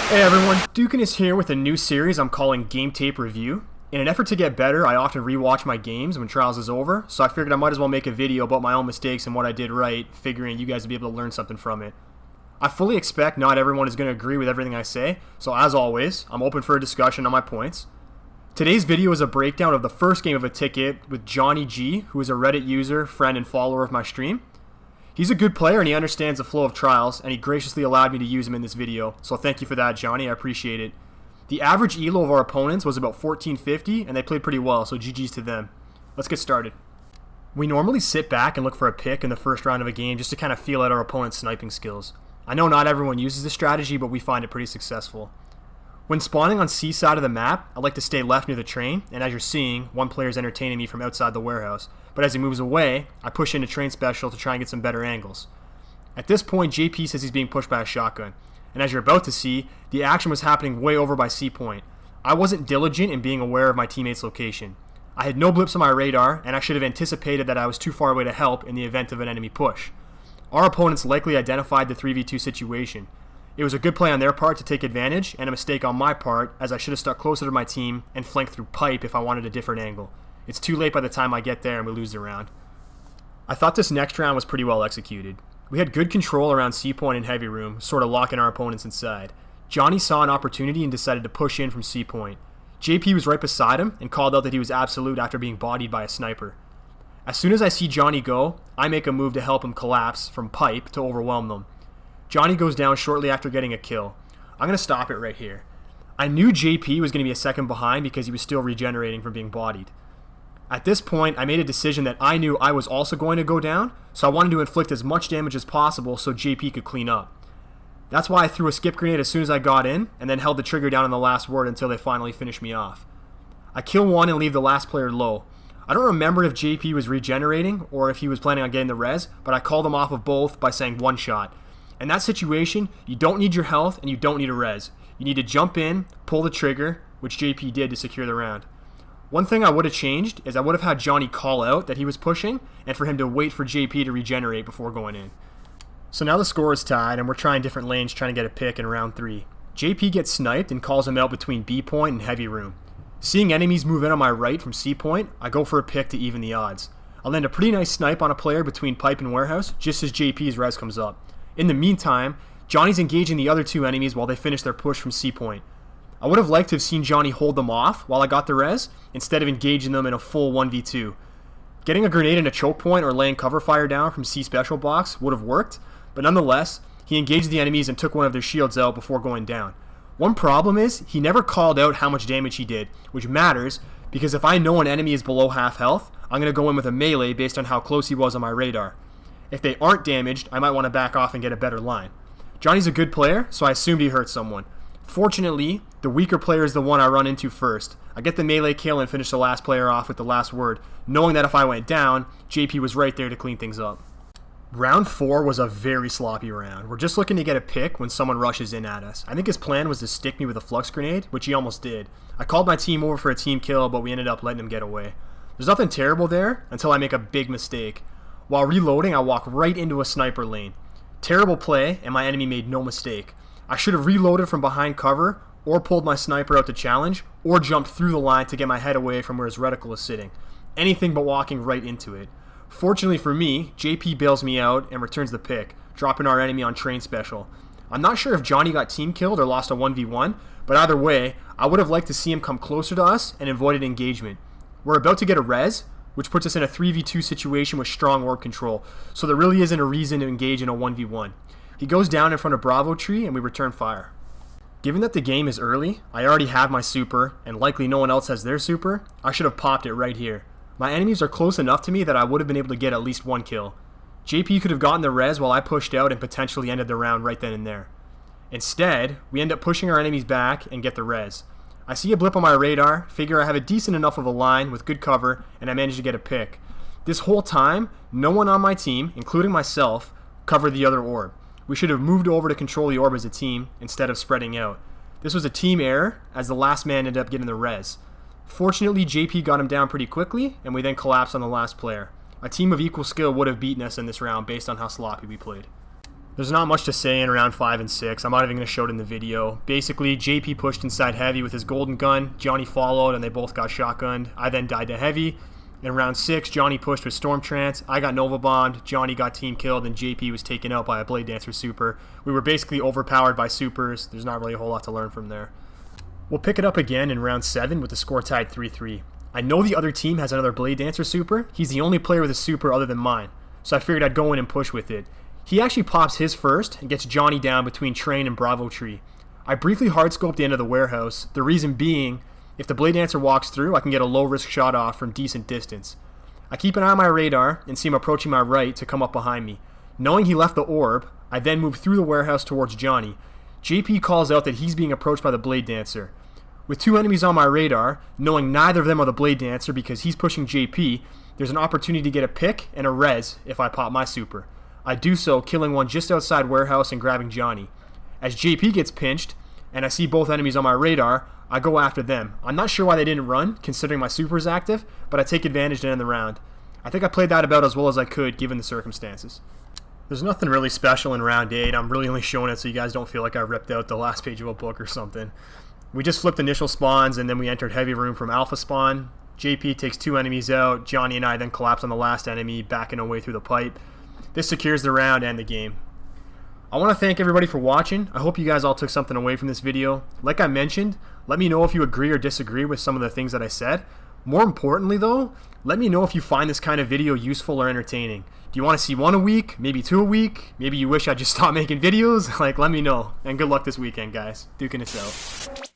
Hey everyone, Dukin is here with a new series I'm calling Game Tape Review. In an effort to get better, I often rewatch my games when Trials is over, so I figured I might as well make a video about my own mistakes and what I did right, figuring you guys would be able to learn something from it. I fully expect not everyone is going to agree with everything I say, so as always, I'm open for a discussion on my points. Today's video is a breakdown of the first game of a ticket with Johnny G, who is a Reddit user, friend, and follower of my stream. He's a good player and he understands the flow of Trials, and he graciously allowed me to use him in this video, so thank you for that, Johnny, I appreciate it. The average elo of our opponents was about 1450, and they played pretty well, so GG's to them. Let's get started. We normally sit back and look for a pick in the first round of a game just to kind of feel out our opponent's sniping skills. I know not everyone uses this strategy, but we find it pretty successful. When spawning on C side of the map, I like to stay left near the train, and as you're seeing, one player is entertaining me from outside the warehouse. But as he moves away, I push into train special to try and get some better angles. At this point, JP says he's being pushed by a shotgun, and as you're about to see, the action was happening way over by C point. I wasn't diligent in being aware of my teammate's location. I had no blips on my radar, and I should have anticipated that I was too far away to help in the event of an enemy push. Our opponents likely identified the 3v2 situation. It was a good play on their part to take advantage, and a mistake on my part, as I should have stuck closer to my team and flanked through pipe if I wanted a different angle. It's too late by the time I get there and we lose the round. I thought this next round was pretty well executed. We had good control around C point and heavy room, sort of locking our opponents inside. Johnny saw an opportunity and decided to push in from C point. JP was right beside him and called out that he was absolute after being bodied by a sniper. As soon as I see Johnny go, I make a move to help him collapse from pipe to overwhelm them. Johnny goes down shortly after getting a kill. I'm going to stop it right here. I knew JP was going to be a second behind because he was still regenerating from being bodied. At this point, I made a decision that I knew I was also going to go down, so I wanted to inflict as much damage as possible so JP could clean up. That's why I threw a skip grenade as soon as I got in, and then held the trigger down on the last word until they finally finished me off. I kill one and leave the last player low. I don't remember if JP was regenerating or if he was planning on getting the res, but I called him off of both by saying one shot. In that situation, you don't need your health and you don't need a res. You need to jump in, pull the trigger, which JP did to secure the round. One thing I would have changed is I would have had Johnny call out that he was pushing and for him to wait for JP to regenerate before going in. So now the score is tied and we're trying different lanes trying to get a pick in round 3. JP gets sniped and calls him out between B point and heavy room. Seeing enemies move in on my right from C point, I go for a pick to even the odds. I'll land a pretty nice snipe on a player between pipe and warehouse just as JP's res comes up. In the meantime, Johnny's engaging the other two enemies while they finish their push from C point. I would have liked to have seen Johnny hold them off while I got the res, instead of engaging them in a full 1v2. Getting a grenade in a choke point or laying cover fire down from C special box would have worked, but nonetheless, he engaged the enemies and took one of their shields out before going down. One problem is, he never called out how much damage he did, which matters, because if I know an enemy is below half health, I'm going to go in with a melee based on how close he was on my radar. If they aren't damaged, I might want to back off and get a better line. Johnny's a good player, so I assumed he hurt someone. Fortunately, the weaker player is the one I run into first. I get the melee kill and finish the last player off with the last word, knowing that if I went down, JP was right there to clean things up. Round 4 was a very sloppy round. We're just looking to get a pick when someone rushes in at us. I think his plan was to stick me with a flux grenade, which he almost did. I called my team over for a team kill, but we ended up letting him get away. There's nothing terrible there until I make a big mistake. While reloading, I walk right into a sniper lane. Terrible play, and my enemy made no mistake. I should have reloaded from behind cover, or pulled my sniper out to challenge, or jumped through the line to get my head away from where his reticle is sitting. Anything but walking right into it. Fortunately for me, JP bails me out and returns the pick, dropping our enemy on train special. I'm not sure if Johnny got team killed or lost a 1v1, but either way, I would have liked to see him come closer to us and avoided engagement. We're about to get a res, which puts us in a 3v2 situation with strong orb control, so there really isn't a reason to engage in a 1v1. He goes down in front of Bravo tree and we return fire. Given that the game is early, I already have my super, and likely no one else has their super, I should have popped it right here. My enemies are close enough to me that I would have been able to get at least one kill. JP could have gotten the res while I pushed out and potentially ended the round right then and there. Instead, we end up pushing our enemies back and get the res. I see a blip on my radar, figure I have a decent enough of a line with good cover, and I manage to get a pick. This whole time, no one on my team, including myself, covered the other orb. We should have moved over to control the orb as a team instead of spreading out. This was a team error, as the last man ended up getting the res. Fortunately, JP got him down pretty quickly, and we then collapsed on the last player. A team of equal skill would have beaten us in this round based on how sloppy we played. There's not much to say in round 5 and 6. I'm not even going to show it in the video. Basically, JP pushed inside heavy with his golden gun. Johnny followed, and they both got shotgunned. I then died to heavy. In round 6, Johnny pushed with Storm Trance. I got Nova Bombed. Johnny got team killed, and JP was taken out by a Blade Dancer super. We were basically overpowered by supers. There's not really a whole lot to learn from there. We'll pick it up again in round 7 with the score tied 3-3. I know the other team has another Blade Dancer super. He's the only player with a super other than mine, so I figured I'd go in and push with it. He actually pops his first and gets Johnny down between Train and Bravo Tree. I briefly hardscoped the end of the warehouse, the reason being, if the Blade Dancer walks through, I can get a low risk shot off from decent distance. I keep an eye on my radar and see him approaching my right to come up behind me. Knowing he left the orb, I then move through the warehouse towards Johnny. JP calls out that he's being approached by the Blade Dancer. With 2 enemies on my radar, knowing neither of them are the Blade Dancer because he's pushing JP, there's an opportunity to get a pick and a res if I pop my super. I do so, killing one just outside warehouse and grabbing Johnny. As JP gets pinched, and I see both enemies on my radar, I go after them. I'm not sure why they didn't run, considering my super is active, but I take advantage to end the round. I think I played that about as well as I could, given the circumstances. There's nothing really special in round 8. I'm really only showing it so you guys don't feel like I ripped out the last page of a book or something. We just flipped initial spawns, and then we entered heavy room from alpha spawn. JP takes 2 enemies out. Johnny and I then collapse on the last enemy, backing away through the pipe. This secures the round and the game. I want to thank everybody for watching. I hope you guys all took something away from this video. Like I mentioned, let me know if you agree or disagree with some of the things that I said. More importantly though, let me know if you find this kind of video useful or entertaining. Do you want to see 1 a week? Maybe 2 a week? Maybe you wish I just stopped making videos? Let me know. And good luck this weekend, guys. Duking us out.